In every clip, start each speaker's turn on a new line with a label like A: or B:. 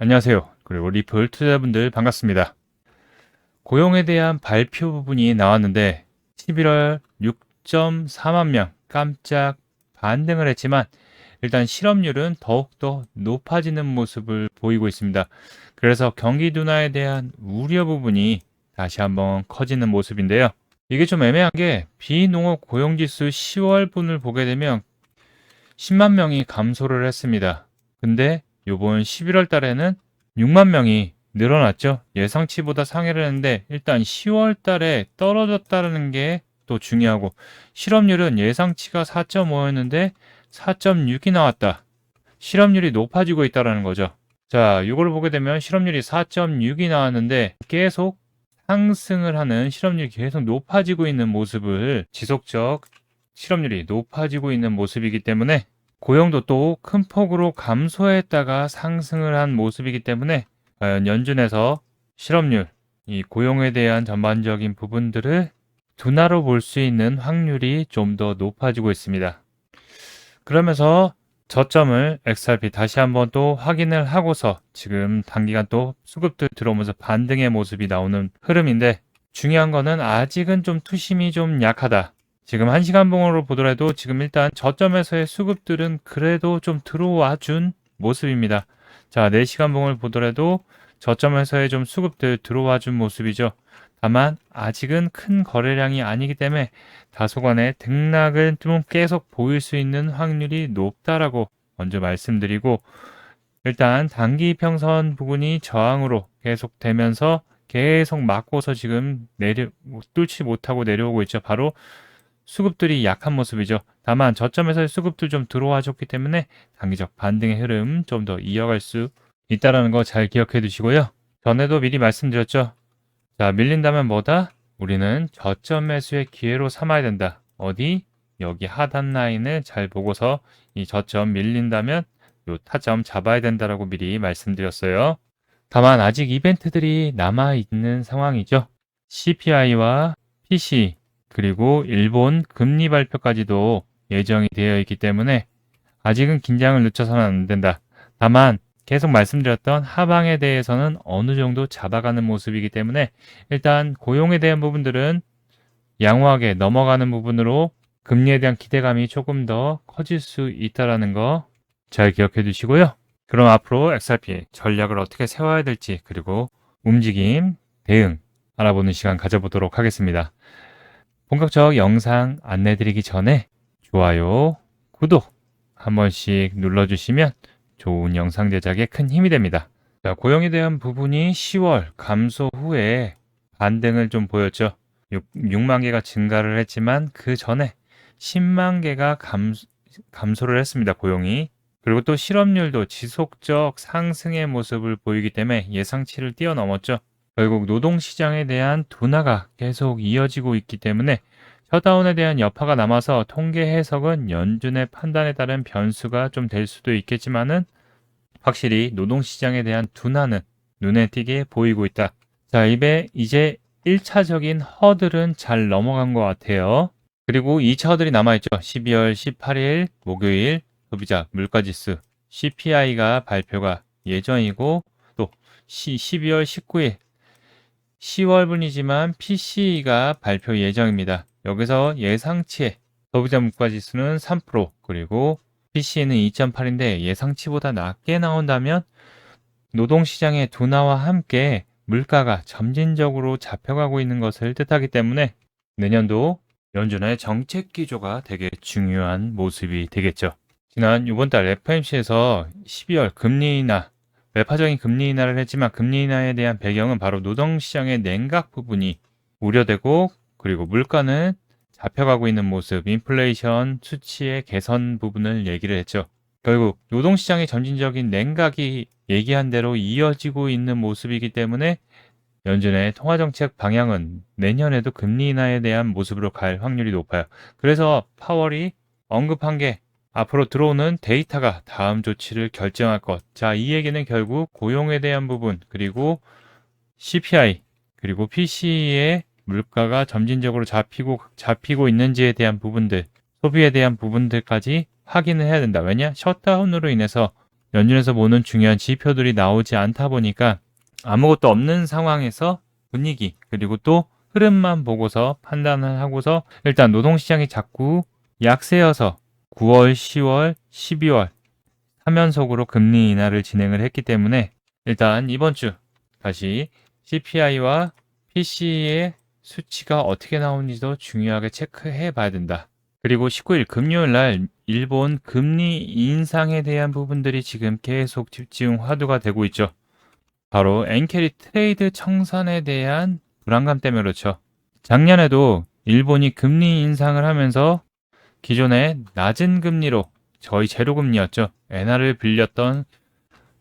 A: 안녕하세요. 그리고 리플 투자자분들 반갑습니다. 고용에 대한 발표 부분이 나왔는데 11월 6.4만 명 깜짝 반등을 했지만 일단 실업률은 더욱더 높아지는 모습을 보이고 있습니다. 그래서 경기 둔화에 대한 우려 부분이 다시 한번 커지는 모습인데요. 이게 좀 애매한 게 비농업 고용지수 10월분을 보게 되면 10만 명이 감소를 했습니다. 근데 요번 11월 달에는 6만 명이 늘어났죠. 예상치보다 상회를 했는데 일단 10월 달에 떨어졌다는 게 또 중요하고 실업률은 예상치가 4.5였는데 4.6이 나왔다. 실업률이 높아지고 있다는 거죠. 자, 이걸 보게 되면 실업률이 4.6이 나왔는데 계속 상승을 하는 실업률이 계속 높아지고 있는 모습을 지속적 실업률이 높아지고 있는 모습이기 때문에 고용도 또 큰 폭으로 감소했다가 상승을 한 모습이기 때문에 과연 연준에서 실업률, 이 고용에 대한 전반적인 부분들을 둔화로 볼 수 있는 확률이 좀 더 높아지고 있습니다. 그러면서 저점을 XRP 다시 한번 또 확인을 하고서 지금 단기간 또 수급들 들어오면서 반등의 모습이 나오는 흐름인데 중요한 거는 아직은 좀 투심이 좀 약하다. 지금 1시간 봉으로 보더라도 지금 일단 저점에서의 수급들은 그래도 좀 들어와 준 모습입니다. 자, 4시간 봉을 보더라도 저점에서의 좀 수급들 들어와 준 모습이죠. 다만 아직은 큰 거래량이 아니기 때문에 다소간의 등락을 좀 계속 보일 수 있는 확률이 높다라고 먼저 말씀드리고 일단 단기 평선 부분이 저항으로 계속되면서 계속 막고서 지금 뚫지 못하고 내려오고 있죠. 바로 수급들이 약한 모습이죠. 다만 저점에서의 수급들 좀 들어와 줬기 때문에 단기적 반등의 흐름 좀 더 이어갈 수 있다는 거 잘 기억해 두시고요. 전에도 미리 말씀드렸죠. 자, 밀린다면 뭐다? 우리는 저점 매수의 기회로 삼아야 된다. 어디? 여기 하단 라인을 잘 보고서 이 저점 밀린다면 요 타점 잡아야 된다라고 미리 말씀드렸어요. 다만 아직 이벤트들이 남아있는 상황이죠. CPI와 PC 그리고 일본 금리 발표까지도 예정이 되어 있기 때문에 아직은 긴장을 늦춰서는 안 된다. 다만 계속 말씀드렸던 하방에 대해서는 어느 정도 잡아가는 모습이기 때문에 일단 고용에 대한 부분들은 양호하게 넘어가는 부분으로 금리에 대한 기대감이 조금 더 커질 수 있다는 거 잘 기억해 두시고요. 그럼 앞으로 XRP 전략을 어떻게 세워야 될지 그리고 움직임, 대응 알아보는 시간 가져보도록 하겠습니다. 본격적 영상 안내드리기 전에 좋아요, 구독 한 번씩 눌러주시면 좋은 영상 제작에 큰 힘이 됩니다. 자, 고용에 대한 부분이 10월 감소 후에 반등을 좀 보였죠. 6만 개가 증가를 했지만 그 전에 10만 개가 감소를 했습니다. 고용이. 그리고 또 실업률도 지속적 상승의 모습을 보이기 때문에 예상치를 뛰어넘었죠. 결국 노동시장에 대한 둔화가 계속 이어지고 있기 때문에 셧다운에 대한 여파가 남아서 통계 해석은 연준의 판단에 따른 변수가 좀 될 수도 있겠지만은 확실히 노동시장에 대한 둔화는 눈에 띄게 보이고 있다. 자, 이제 1차적인 허들은 잘 넘어간 것 같아요. 그리고 2차 허들이 남아있죠. 12월 18일 목요일 소비자 물가지수 CPI가 발표가 예정이고 또 12월 19일 10월분이지만 PCE가 발표 예정입니다. 여기서 예상치의 소비자 물가지수는 3% 그리고 PCE는 2.8인데 예상치보다 낮게 나온다면 노동시장의 둔화와 함께 물가가 점진적으로 잡혀가고 있는 것을 뜻하기 때문에 내년도 연준의 정책 기조가 되게 중요한 모습이 되겠죠. 지난 이번 달 FOMC에서 12월 금리 인하, 매파적인 금리 인하를 했지만 금리 인하에 대한 배경은 바로 노동시장의 냉각 부분이 우려되고 그리고 물가는 잡혀가고 있는 모습, 인플레이션 수치의 개선 부분을 얘기를 했죠. 결국 노동시장의 점진적인 냉각이 얘기한 대로 이어지고 있는 모습이기 때문에 연준의 통화정책 방향은 내년에도 금리 인하에 대한 모습으로 갈 확률이 높아요. 그래서 파월이 언급한 게 앞으로 들어오는 데이터가 다음 조치를 결정할 것. 자, 이 얘기는 결국 고용에 대한 부분, 그리고 CPI, 그리고 PC의 물가가 점진적으로 잡히고 있는지에 대한 부분들, 소비에 대한 부분들까지 확인을 해야 된다. 왜냐? 셧다운으로 인해서 연준에서 보는 중요한 지표들이 나오지 않다 보니까 아무것도 없는 상황에서 분위기 그리고 또 흐름만 보고서 판단을 하고서 일단 노동시장이 자꾸 약세여서 9월, 10월, 12월 3연속으로 금리 인하를 진행을 했기 때문에 일단 이번 주 다시 CPI와 PC의 수치가 어떻게 나오는지도 중요하게 체크해 봐야 된다. 그리고 19일 금요일 날 일본 금리 인상에 대한 부분들이 지금 계속 집중 화두가 되고 있죠. 바로 엔캐리 트레이드 청산에 대한 불안감 때문에 그렇죠. 작년에도 일본이 금리 인상을 하면서 기존에 낮은 금리로 저희 제로금리였죠. 엔화를 빌렸던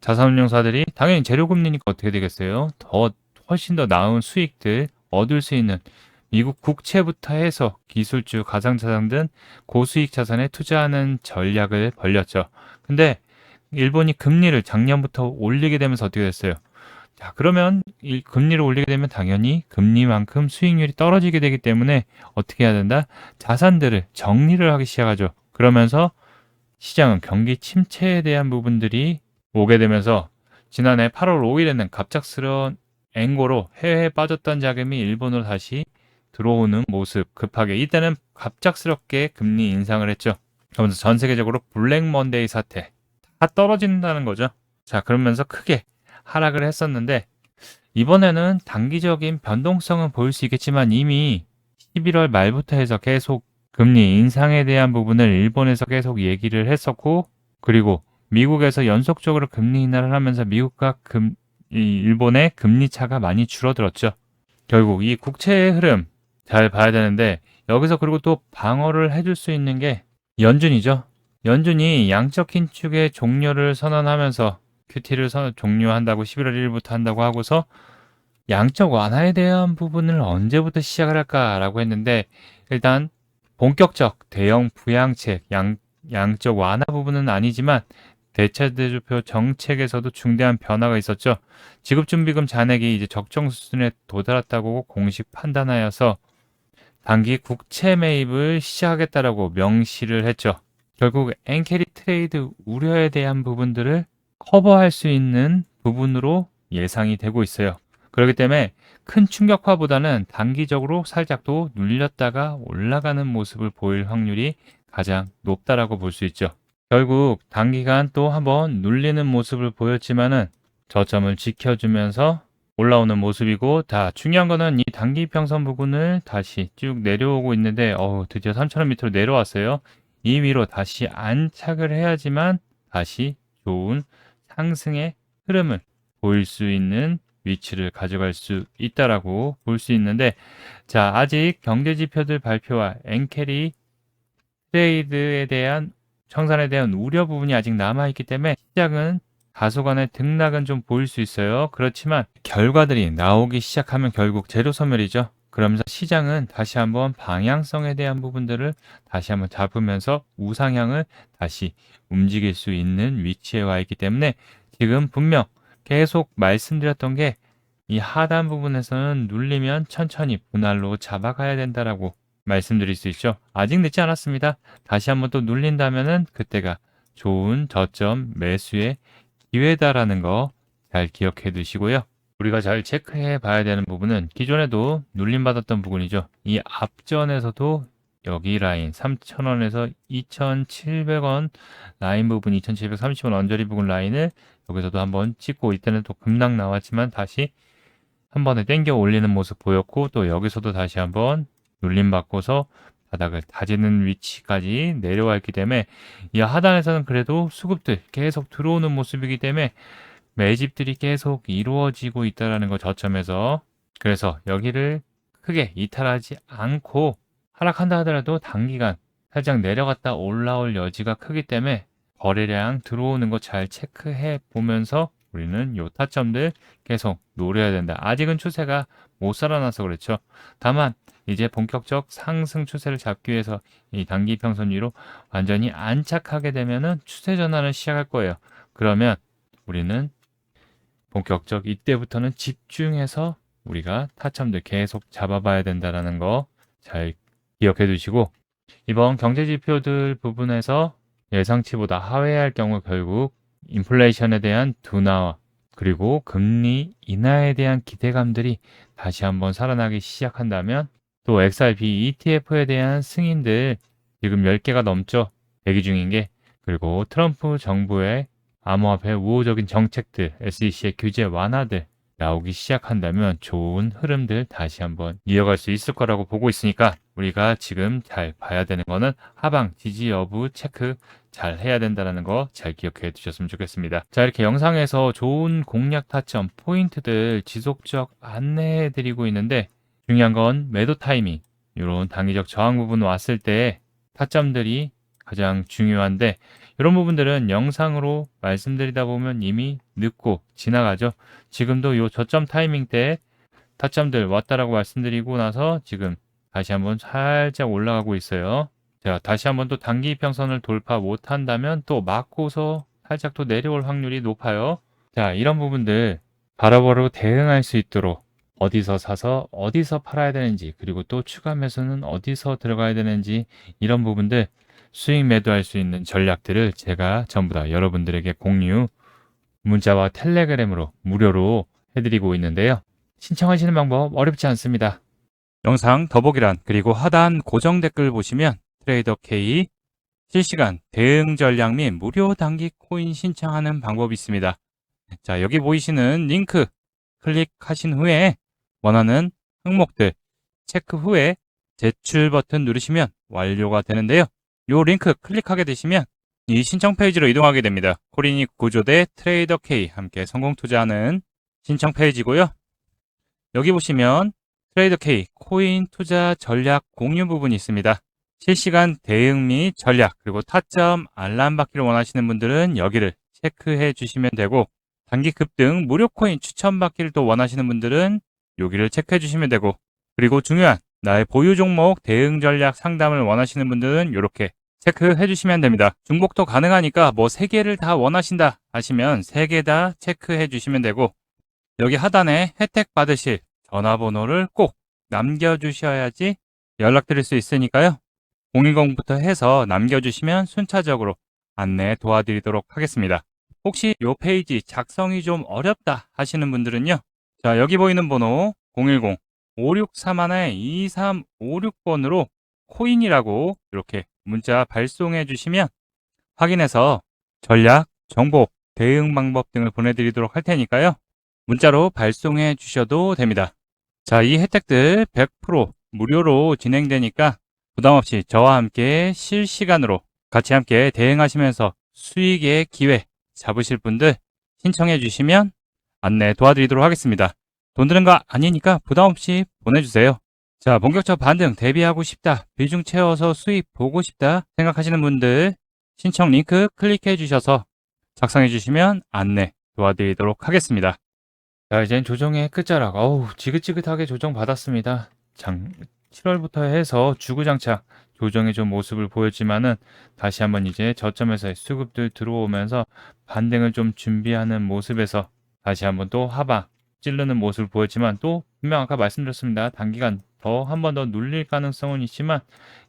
A: 자산운용사들이 당연히 제로금리니까 어떻게 되겠어요? 훨씬 더 나은 수익들 얻을 수 있는 미국 국채부터 해서 기술주, 가상자산 등 고수익 자산에 투자하는 전략을 벌렸죠. 근데 일본이 금리를 작년부터 올리게 되면서 어떻게 됐어요? 자, 그러면 이 금리를 올리게 되면 당연히 금리만큼 수익률이 떨어지게 되기 때문에 어떻게 해야 된다? 자산들을 정리를 하기 시작하죠. 그러면서 시장은 경기 침체에 대한 부분들이 오게 되면서 지난해 8월 5일에는 갑작스러운 앵고로 해외에 빠졌던 자금이 일본으로 다시 들어오는 모습 급하게 이때는 갑작스럽게 금리 인상을 했죠. 그러면서 전 세계적으로 블랙 먼데이 사태 다 떨어진다는 거죠. 자, 그러면서 크게 하락을 했었는데 이번에는 단기적인 변동성은 보일 수 있겠지만 이미 11월 말부터 해서 계속 금리 인상에 대한 부분을 일본에서 계속 얘기를 했었고 그리고 미국에서 연속적으로 금리 인하를 하면서 미국과 일본의 금리 차가 많이 줄어들었죠. 결국 이 국채의 흐름 잘 봐야 되는데 여기서 그리고 또 방어를 해줄 수 있는 게 연준이죠. 연준이 양적 긴축의 종료를 선언하면서 QT를 종료한다고 11월 1일부터 한다고 하고서 양적 완화에 대한 부분을 언제부터 시작을 할까라고 했는데 일단 본격적 대형 부양책 양적 완화 부분은 아니지만 대체대조표 정책에서도 중대한 변화가 있었죠. 지급준비금 잔액이 이제 적정 수준에 도달했다고 공식 판단하여서 단기 국채 매입을 시작하겠다라고 명시를 했죠. 결국 엔캐리 트레이드 우려에 대한 부분들을 커버할 수 있는 부분으로 예상이 되고 있어요. 그렇기 때문에 큰 충격파보다는 단기적으로 살짝 또 눌렸다가 올라가는 모습을 보일 확률이 가장 높다라고 볼 수 있죠. 결국 단기간 또 한번 눌리는 모습을 보였지만은 저점을 지켜주면서 올라오는 모습이고 중요한 거는 이 단기 평선 부근을 다시 쭉 내려오고 있는데 드디어 3,000원 밑으로 내려왔어요. 이 위로 다시 안착을 해야지만 다시 좋은 상승의 흐름을 보일 수 있는 위치를 가져갈 수 있다라고 볼 수 있는데 자, 아직 경제 지표들 발표와 엔캐리 트레이드에 대한 청산에 대한 우려 부분이 아직 남아있기 때문에 시장은 다소간의 등락은 좀 보일 수 있어요. 그렇지만 결과들이 나오기 시작하면 결국 재료소멸이죠. 그러면서 시장은 다시 한번 방향성에 대한 부분들을 다시 한번 잡으면서 우상향을 다시 움직일 수 있는 위치에 와 있기 때문에 지금 분명 계속 말씀드렸던 게 이 하단 부분에서는 눌리면 천천히 분할로 잡아가야 된다라고 말씀드릴 수 있죠. 아직 늦지 않았습니다. 다시 한번 또 눌린다면은 그때가 좋은 저점 매수의 기회다라는 거 잘 기억해 두시고요. 우리가 잘 체크해 봐야 되는 부분은 기존에도 눌림받았던 부분이죠. 이 앞전에서도 여기 라인 3,000원에서 2,700원 라인 부분 2,730원 언저리 부분 라인을 여기서도 한번 찍고 이때는 또 급락 나왔지만 다시 한 번에 땡겨 올리는 모습 보였고 또 여기서도 다시 한번 눌림받고서 바닥을 다지는 위치까지 내려와 있기 때문에 이 하단에서는 그래도 수급들 계속 들어오는 모습이기 때문에 매집들이 계속 이루어지고 있다는 거 저점에서 그래서 여기를 크게 이탈하지 않고 하락한다 하더라도 단기간 살짝 내려갔다 올라올 여지가 크기 때문에 거래량 들어오는 거 잘 체크해 보면서 우리는 요 타점들 계속 노려야 된다. 아직은 추세가 못 살아나서 그렇죠. 다만 이제 본격적 상승 추세를 잡기 위해서 이 단기 평선 위로 완전히 안착하게 되면은 추세 전환을 시작할 거예요. 그러면 우리는 본격적 이때부터는 집중해서 우리가 타점들 계속 잡아봐야 된다라는 거 잘 기억해 두시고 이번 경제 지표들 부분에서 예상치보다 하회할 경우 결국 인플레이션에 대한 둔화와 그리고 금리 인하에 대한 기대감들이 다시 한번 살아나기 시작한다면 또 XRP ETF에 대한 승인들 지금 10개가 넘죠. 대기 중인 게. 그리고 트럼프 정부의 암호화폐 우호적인 정책들, SEC의 규제 완화들 나오기 시작한다면 좋은 흐름들 다시 한번 이어갈 수 있을 거라고 보고 있으니까 우리가 지금 잘 봐야 되는 거는 하방 지지 여부 체크 잘 해야 된다는 거 잘 기억해 두셨으면 좋겠습니다. 자, 이렇게 영상에서 좋은 공략 타점 포인트들 지속적 안내해 드리고 있는데 중요한 건 매도 타이밍, 이런 단기적 저항 부분 왔을 때 타점들이 가장 중요한데 이런 부분들은 영상으로 말씀드리다 보면 이미 늦고 지나가죠. 지금도 이 저점 타이밍 때 타점들 왔다라고 말씀드리고 나서 지금 다시 한번 살짝 올라가고 있어요. 자, 다시 한번 또 단기 이평선을 돌파 못한다면 또 맞고서 살짝 또 내려올 확률이 높아요. 자, 이런 부분들 바로바로 대응할 수 있도록 어디서 사서 어디서 팔아야 되는지 그리고 또 추가 매수는 어디서 들어가야 되는지 이런 부분들 수익 매도할 수 있는 전략들을 제가 전부 다 여러분들에게 공유 문자와 텔레그램으로 무료로 해드리고 있는데요. 신청하시는 방법 어렵지 않습니다. 영상 더보기란 그리고 하단 고정 댓글 보시면 트레이더 K 실시간 대응 전략 및 무료 단기 코인 신청하는 방법이 있습니다. 자, 여기 보이시는 링크 클릭하신 후에 원하는 항목들 체크 후에 제출 버튼 누르시면 완료가 되는데요. 이 링크 클릭하게 되시면 이 신청 페이지로 이동하게 됩니다. 코린이 구조대 트레이더 K 함께 성공 투자하는 신청 페이지고요. 여기 보시면 트레이더 K 코인 투자 전략 공유 부분이 있습니다. 실시간 대응 및 전략 그리고 타점 알람 받기를 원하시는 분들은 여기를 체크해 주시면 되고 단기 급등 무료 코인 추천 받기를 또 원하시는 분들은 여기를 체크해 주시면 되고 그리고 중요한 나의 보유 종목 대응 전략 상담을 원하시는 분들은 이렇게 체크해 주시면 됩니다. 중복도 가능하니까 뭐 3개를 다 원하신다 하시면 3개 다 체크해 주시면 되고 여기 하단에 혜택 받으실 전화번호를 꼭 남겨주셔야지 연락드릴 수 있으니까요. 010부터 해서 남겨주시면 순차적으로 안내 도와드리도록 하겠습니다. 혹시 이 페이지 작성이 좀 어렵다 하시는 분들은요. 자, 여기 보이는 번호 010-563-2356번으로 코인이라고 이렇게 문자 발송해 주시면 확인해서 전략, 정보, 대응 방법 등을 보내드리도록 할 테니까요. 문자로 발송해 주셔도 됩니다. 자, 이 혜택들 100% 무료로 진행되니까 부담없이 저와 함께 실시간으로 같이 함께 대응하시면서 수익의 기회 잡으실 분들 신청해 주시면 안내 도와드리도록 하겠습니다. 돈 드는 거 아니니까 부담없이 보내주세요. 자, 본격적 반등 대비하고 싶다, 비중 채워서 수익 보고 싶다 생각하시는 분들 신청 링크 클릭해 주셔서 작성해 주시면 안내 도와드리도록 하겠습니다. 자, 이젠 조정의 끝자락. 지긋지긋하게 조정 받았습니다. 7월부터 해서 주구장창 조정의 좀 모습을 보였지만은 다시 한번 이제 저점에서의 수급들 들어오면서 반등을 좀 준비하는 모습에서 다시 한번 또 하방 찌르는 모습을 보였지만 또 분명 아까 말씀드렸습니다. 단기간 더 한 번 더 눌릴 가능성은 있지만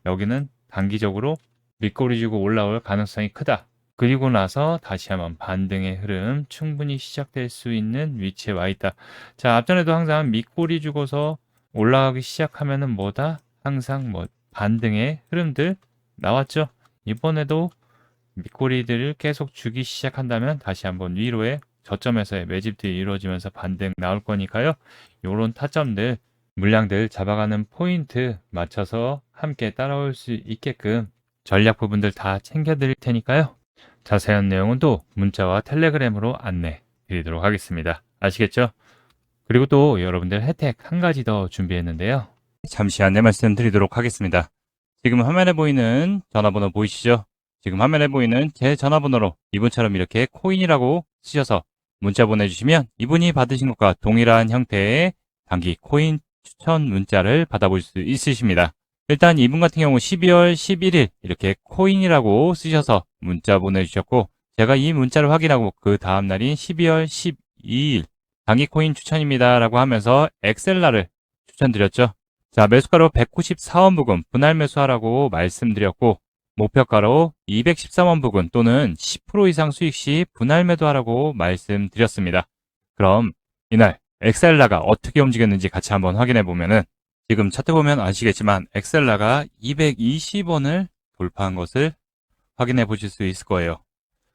A: 여기는 단기적으로 밑꼬리 주고 올라올 가능성이 크다. 그리고 나서 다시 한번 반등의 흐름 충분히 시작될 수 있는 위치에 와 있다. 자, 앞전에도 항상 밑꼬리 주고서 올라가기 시작하면은 뭐다? 항상 뭐 반등의 흐름들 나왔죠. 이번에도 밑꼬리들을 계속 주기 시작한다면 다시 한번 위로의 저점에서의 매집들이 이루어지면서 반등 나올 거니까요. 요런 타점들, 물량들 잡아가는 포인트 맞춰서 함께 따라올 수 있게끔 전략 부분들 다 챙겨 드릴 테니까요. 자세한 내용은 또 문자와 텔레그램으로 안내 드리도록 하겠습니다. 아시겠죠? 그리고 또 여러분들 혜택 한 가지 더 준비했는데요. 잠시 안내 말씀드리도록 하겠습니다. 지금 화면에 보이는 전화번호 보이시죠? 지금 화면에 보이는 제 전화번호로 이분처럼 이렇게 코인이라고 쓰셔서 문자 보내주시면 이분이 받으신 것과 동일한 형태의 단기 코인 추천 문자를 받아볼 수 있으십니다. 일단 이분 같은 경우 12월 11일 이렇게 코인이라고 쓰셔서 문자 보내주셨고 제가 이 문자를 확인하고 그 다음 날인 12월 12일 단기 코인 추천입니다 라고 하면서 엑셀라를 추천드렸죠. 자, 매수가로 194원 부근 분할 매수하라고 말씀드렸고 목표가로 213원 부근 또는 10% 이상 수익 시 분할 매도하라고 말씀드렸습니다. 그럼 이날 엑셀라가 어떻게 움직였는지 같이 한번 확인해 보면은 지금 차트 보면 아시겠지만 엑셀라가 220원을 돌파한 것을 확인해 보실 수 있을 거예요.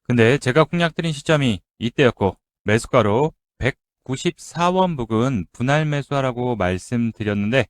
A: 근데 제가 공략드린 시점이 이때였고 매수가로 194원 부근 분할 매수하라고 말씀드렸는데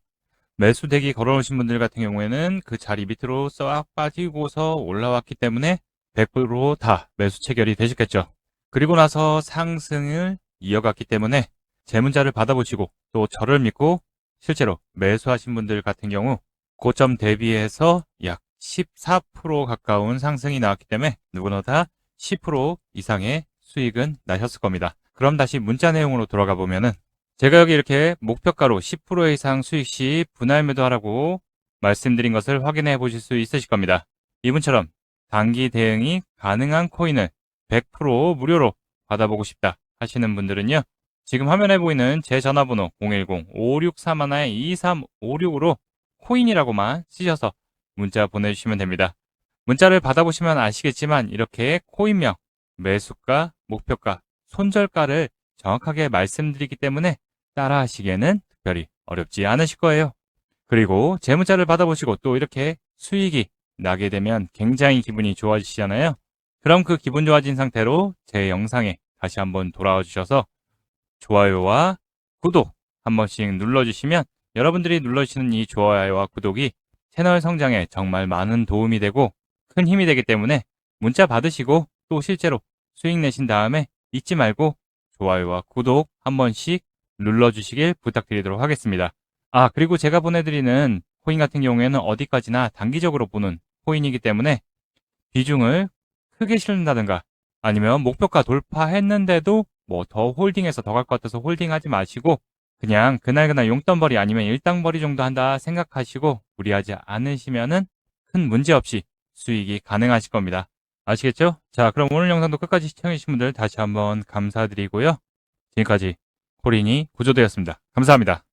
A: 매수대기 걸어놓으신 분들 같은 경우에는 그 자리 밑으로 싹 빠지고서 올라왔기 때문에 100%다 매수 체결이 되셨겠죠. 그리고 나서 상승을 이어갔기 때문에 제 문자를 받아보시고 또 저를 믿고 실제로 매수하신 분들 같은 경우 고점 대비해서 약 14% 가까운 상승이 나왔기 때문에 누구나 다 10% 이상의 수익은 나셨을 겁니다. 그럼 다시 문자 내용으로 돌아가 보면은 제가 여기 이렇게 목표가로 10% 이상 수익 시 분할 매도하라고 말씀드린 것을 확인해 보실 수 있으실 겁니다. 이분처럼 단기 대응이 가능한 코인을 100% 무료로 받아보고 싶다 하시는 분들은요. 지금 화면에 보이는 제 전화번호 010-5631-2356으로 코인이라고만 쓰셔서 문자 보내주시면 됩니다. 문자를 받아보시면 아시겠지만 이렇게 코인명, 매수가, 목표가, 손절가를 정확하게 말씀드리기 때문에 따라 하시기에는 특별히 어렵지 않으실 거예요. 그리고 제 문자를 받아보시고 또 이렇게 수익이 나게 되면 굉장히 기분이 좋아지시잖아요. 그럼 그 기분 좋아진 상태로 제 영상에 다시 한번 돌아와 주셔서 좋아요와 구독 한 번씩 눌러주시면 여러분들이 눌러주시는 이 좋아요와 구독이 채널 성장에 정말 많은 도움이 되고 큰 힘이 되기 때문에 문자 받으시고 또 실제로 수익 내신 다음에 잊지 말고 좋아요와 구독 한 번씩 눌러주시길 부탁드리도록 하겠습니다. 아, 그리고 제가 보내드리는 코인 같은 경우에는 어디까지나 단기적으로 보는 코인이기 때문에 비중을 크게 실는다든가 아니면 목표가 돌파했는데도 뭐 더 홀딩해서 더 갈 것 같아서 홀딩하지 마시고 그냥 그날그날 용돈벌이 아니면 일당벌이 정도 한다 생각하시고 무리하지 않으시면은 큰 문제 없이 수익이 가능하실 겁니다. 아시겠죠? 자, 그럼 오늘 영상도 끝까지 시청해주신 분들 다시 한번 감사드리고요. 지금까지 코린이 구조되었습니다. 감사합니다.